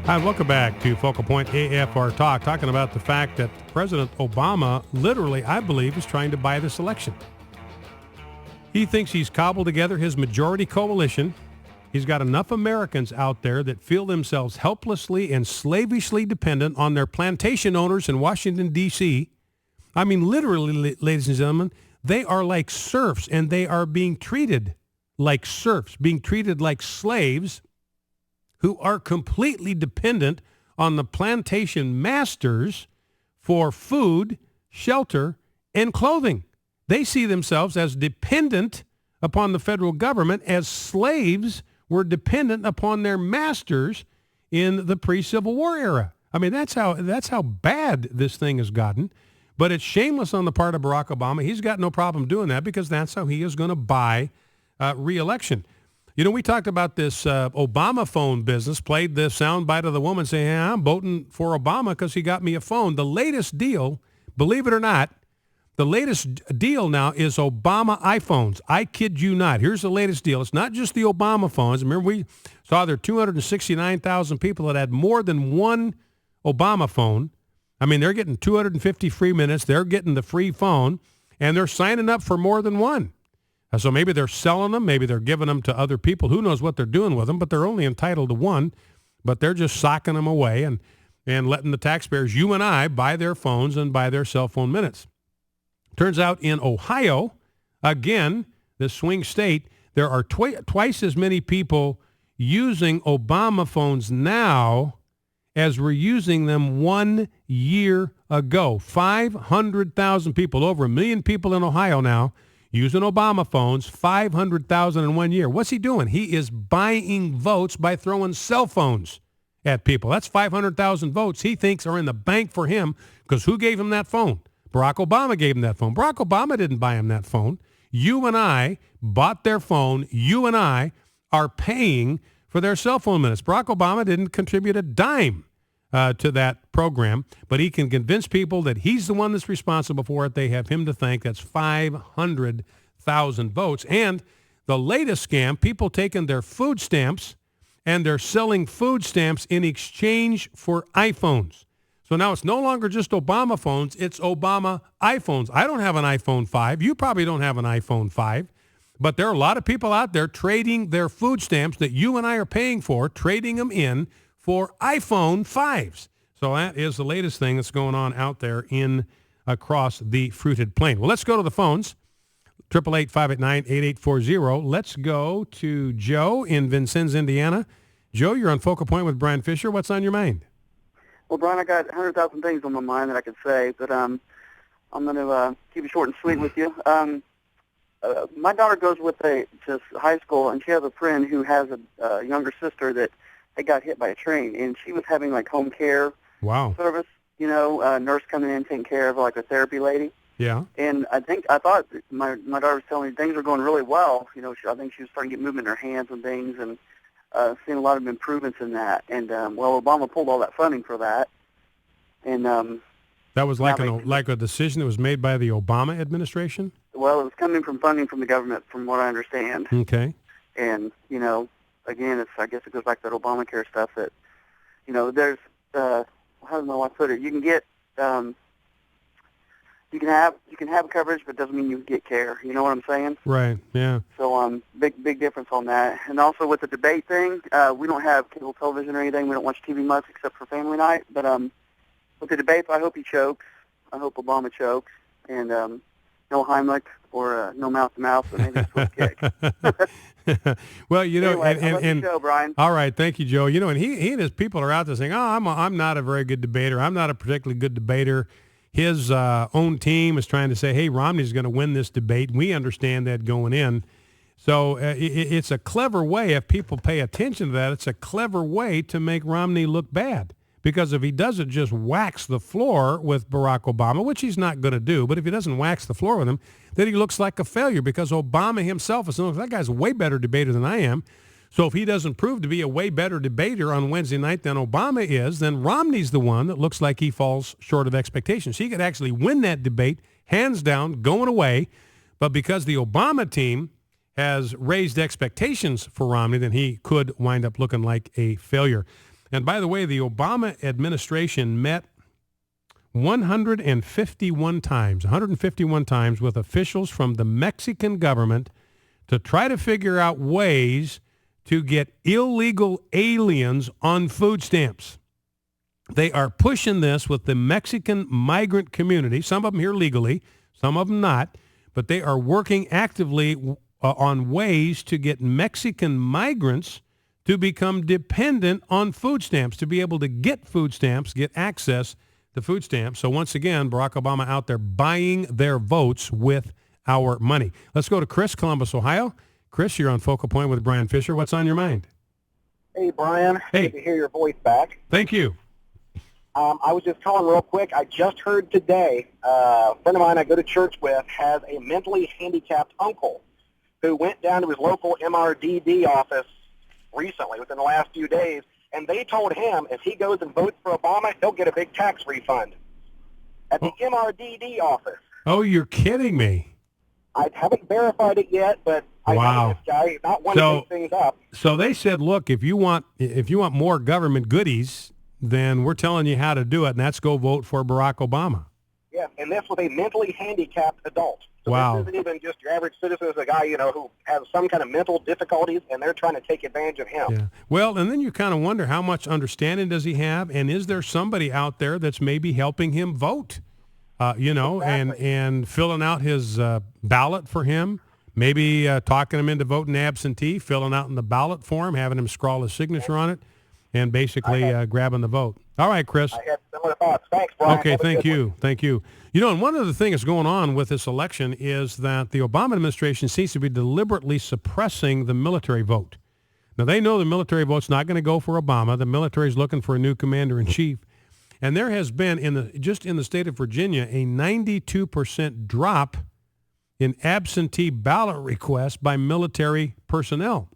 Hi, welcome back to Focal Point AFR Talk, talking about the fact that President Obama literally, I believe, is trying to buy this election. He thinks he's cobbled together his majority coalition. He's got enough Americans out there that feel themselves helplessly and slavishly dependent on their plantation owners in Washington, D.C. I mean, literally, ladies and gentlemen, they are like serfs, and they are being treated like serfs, being treated like slaves who are completely dependent on the plantation masters for food, shelter, and clothing. They see themselves as dependent upon the federal government as slaves were dependent upon their masters in the pre-Civil War era. I mean, that's how bad this thing has gotten. But it's shameless on the part of Barack Obama. He's got no problem doing that because that's how he is going to buy re-election. You know, we talked about this Obama phone business, played the soundbite of the woman saying, hey, I'm voting for Obama because he got me a phone. The latest deal, believe it or not, the latest deal now is Obama iPhones. I kid you not. Here's the latest deal. It's not just the Obama phones. Remember, we saw there 269,000 people that had more than one Obama phone. I mean, they're getting 250 free minutes. They're getting the free phone, and they're signing up for more than one. So maybe they're selling them. Maybe they're giving them to other people. Who knows what they're doing with them, but they're only entitled to one. But they're just socking them away and letting the taxpayers, you and I, buy their phones and buy their cell phone minutes. Turns out in Ohio, again, the swing state, there are twice as many people using Obama phones now as were using them 1 year ago. 500,000 people, over 1 million people in Ohio now, using Obama phones, 500,000 in 1 year. What's he doing? He is buying votes by throwing cell phones at people. That's 500,000 votes he thinks are in the bank for him because who gave him that phone? Barack Obama gave him that phone. Barack Obama didn't buy him that phone. You and I bought their phone. You and I are paying for their cell phone minutes. Barack Obama didn't contribute a dime to that program, but he can convince people that he's the one that's responsible for it. They have him to thank. That's 500,000 votes. And the latest scam, people taking their food stamps and they're selling food stamps in exchange for iPhones. So now it's no longer just Obama phones, it's Obama iPhones. I don't have an iPhone 5. You probably don't have an iPhone 5. But there are a lot of people out there trading their food stamps that you and I are paying for, trading them in for iPhone 5s. So that is the latest thing that's going on out there across the fruited plain. Well, let's go to the phones. 888-589-8840. Let's go to Joe in Vincennes, Indiana. Joe, you're on Focal Point with Brian Fisher. What's on your mind? Well, Brian, I got 100,000 things on my mind that I could say, but I'm going to keep it short and sweet with you. My daughter goes to high school, and she has a friend who has a younger sister that they got hit by a train, and she was having like home care service, nurse coming in taking care of like a therapy lady. Yeah. And I thought my daughter was telling me things were going really well. I think she was starting to get movement in her hands and things, and seeing a lot of improvements in that. And Obama pulled all that funding for that, and that was like a decision that was made by the Obama administration. Well, it was coming from funding from the government, from what I understand. Okay. And again, I guess it goes back to that Obamacare stuff that, there's, how does my wife put it? You can get, you can have coverage, but it doesn't mean you get care. You know what I'm saying? Right. Yeah. So, big difference on that. And also with the debate thing, we don't have cable television or anything. We don't watch TV much except for family night. But with the debates, I hope he chokes. I hope Obama chokes, and no Heimlich or no mouth-to-mouth, but maybe a swift kick. Well, anyway, and show, Brian. All right, thank you, Joe. And he and his people are out there saying, I'm not a very good debater. I'm not a particularly good debater. His own team is trying to say, hey, Romney's going to win this debate. We understand that going in. So it's a clever way, if people pay attention to that, it's a clever way to make Romney look bad. Because if he doesn't just wax the floor with Barack Obama, which he's not going to do, but if he doesn't wax the floor with him, then he looks like a failure because Obama himself is that guy's a way better debater than I am. So if he doesn't prove to be a way better debater on Wednesday night than Obama is, then Romney's the one that looks like he falls short of expectations. He could actually win that debate, hands down, going away. But because the Obama team has raised expectations for Romney, then he could wind up looking like a failure. And by the way, the Obama administration met 151 times with officials from the Mexican government to try to figure out ways to get illegal aliens on food stamps. They are pushing this with the Mexican migrant community, some of them here legally, some of them not, but they are working actively on ways to get Mexican migrants to become dependent on food stamps, to be able to get food stamps, get access to food stamps. So once again, Barack Obama out there buying their votes with our money. Let's go to Chris, Columbus, Ohio. Chris, you're on Focal Point with Brian Fisher. What's on your mind? Hey, Brian. Hey. Good to hear your voice back. Thank you. I was just calling real quick. I just heard today a friend of mine I go to church with has a mentally handicapped uncle who went down to his local MRDD office recently, within the last few days, and they told him if he goes and votes for Obama, he'll get a big tax refund at the MRDD office. Oh, you're kidding me. I haven't verified it yet, but I know this guy not one to make things up. So they said, look, if you want more government goodies, then we're telling you how to do it, and that's go vote for Barack Obama. Yeah, and this was a mentally handicapped adult. So wow. This isn't even just your average citizen. It's a guy, who has some kind of mental difficulties, and they're trying to take advantage of him. Yeah. Well, and then you kind of wonder how much understanding does he have, and is there somebody out there that's maybe helping him vote, Exactly. and filling out his ballot for him, maybe talking him into voting absentee, filling out in the ballot form, having him scrawl his signature on it, and basically grabbing the vote. All right, Chris. I had similar thoughts. Thanks, Brian. Okay, thank you. Thank you. And one of the things going on with this election is that the Obama administration seems to be deliberately suppressing the military vote. Now, they know the military vote's not going to go for Obama. The military is looking for a new commander-in-chief. And there has been, just in the state of Virginia, a 92% drop in absentee ballot requests by military personnel.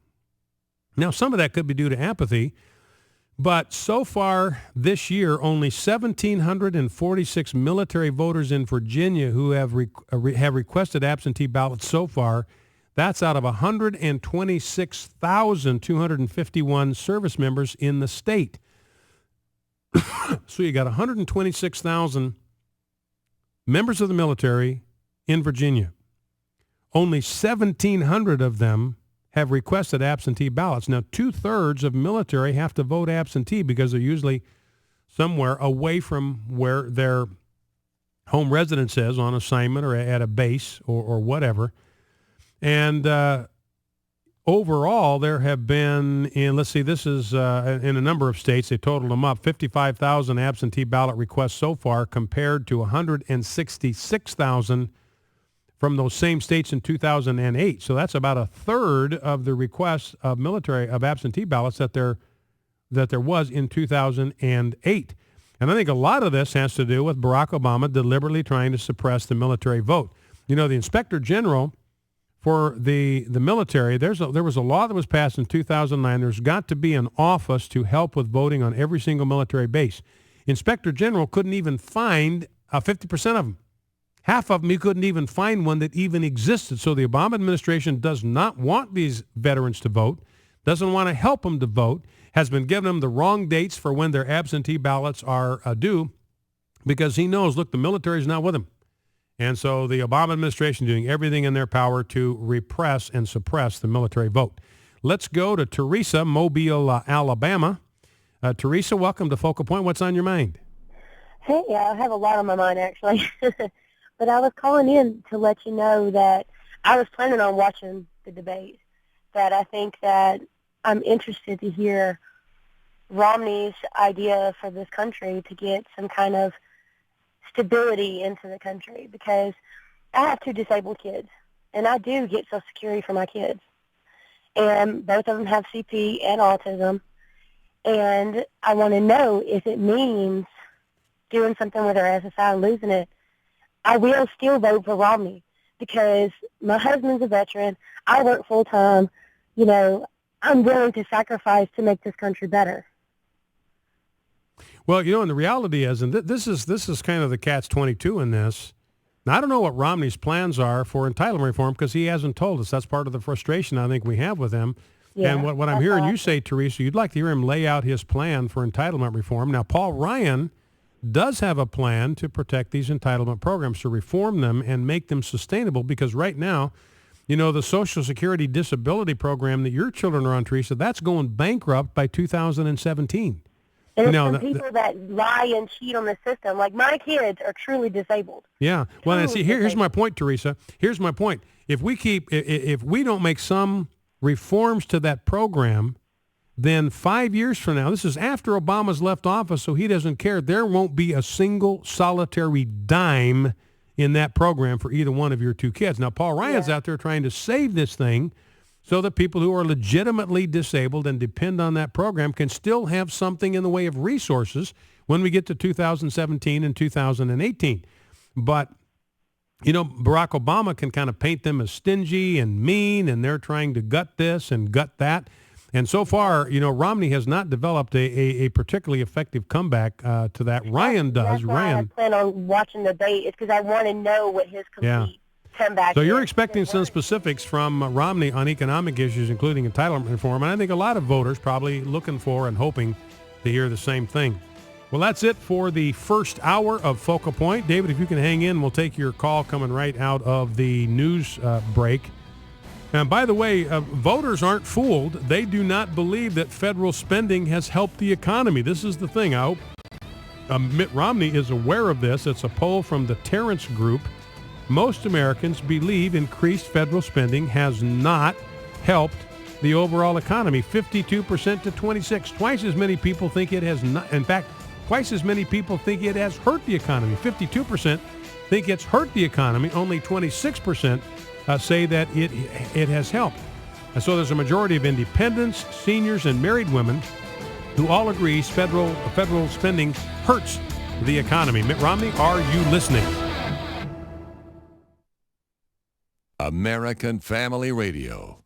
Now, some of that could be due to apathy, but so far this year, only 1,746 military voters in Virginia who have requested absentee ballots so far. That's out of 126,251 service members in the state. So you got 126,000 members of the military in Virginia. Only 1,700 of them have requested absentee ballots. Now, 2/3 of military have to vote absentee because they're usually somewhere away from where their home residence is, on assignment or at a base or whatever. And overall, there have been, this is in a number of states, they totaled them up, 55,000 absentee ballot requests so far compared to 166,000 from those same states in 2008. So that's about 1/3 of the requests of absentee ballots that there was in 2008. And I think a lot of this has to do with Barack Obama deliberately trying to suppress the military vote. The Inspector General for the military, there was a law that was passed in 2009. There's got to be an office to help with voting on every single military base. Inspector General couldn't even find 50% of them. Half of them, he couldn't even find one that even existed. So the Obama administration does not want these veterans to vote, doesn't want to help them to vote, has been giving them the wrong dates for when their absentee ballots are due, because he knows, look, the military is not with them. And so the Obama administration doing everything in their power to repress and suppress the military vote. Let's go to Teresa, Mobile, Alabama. Teresa, welcome to Focal Point. What's on your mind? Hey, I have a lot on my mind, actually. But I was calling in to let you know that I was planning on watching the debate, that I think that I'm interested to hear Romney's idea for this country to get some kind of stability into the country, because I have 2 disabled kids, and I do get Social Security for my kids. And both of them have CP and autism. And I want to know if it means doing something with their SSI and losing it. I will still vote for Romney because my husband's a veteran. I work full-time. I'm willing to sacrifice to make this country better. Well, and the reality is, and this is kind of the catch-22 in this. Now, I don't know what Romney's plans are for entitlement reform because he hasn't told us. That's part of the frustration I think we have with him. Yeah, And what I'm that's hearing all you say, Teresa, you'd like to hear him lay out his plan for entitlement reform. Now, Paul Ryan does have a plan to protect these entitlement programs, to reform them and make them sustainable, because right now, you know, the Social Security disability program that your children are on, Teresa, that's going bankrupt by 2017. And it's Now, from people that lie and cheat on the system. Like, my kids are truly disabled. yeah. Well, and see, here's disabled. my point, Teresa. Here's my point. If we don't make some reforms to that program, then 5 years from now, this is after Obama's left office, so he doesn't care, there won't be a single solitary dime in that program for either one of your two kids. Now, Paul Ryan's out there trying to save this thing so that people who are legitimately disabled and depend on that program can still have something in the way of resources when we get to 2017 and 2018. But, you know, Barack Obama can kind of paint them as stingy and mean, and they're trying to gut this and gut that. And so far, you know, Romney has not developed a particularly effective comeback to that. Ryan does. That's why I plan on watching the debate. It's because I want to know what his complete comeback So is. you're expecting some specifics from Romney on economic issues, including entitlement reform. And I think a lot of voters probably looking for and hoping to hear the same thing. Well, that's it for the first hour of Focal Point. David, if you can hang in, we'll take your call coming right out of the news break. And by the way, voters aren't fooled. They do not believe that federal spending has helped the economy. This is the thing. I hope Mitt Romney is aware of this. It's a poll from the Terrence Group. Most Americans believe increased federal spending has not helped the overall economy. 52% to 26%. Twice as many people think it has not. In fact, twice as many people think it has hurt the economy. 52% think it's hurt the economy. Only 26% say that it has helped. And so there's a majority of independents, seniors, and married women who all agree federal spending hurts the economy. Mitt Romney, are you listening? American Family Radio.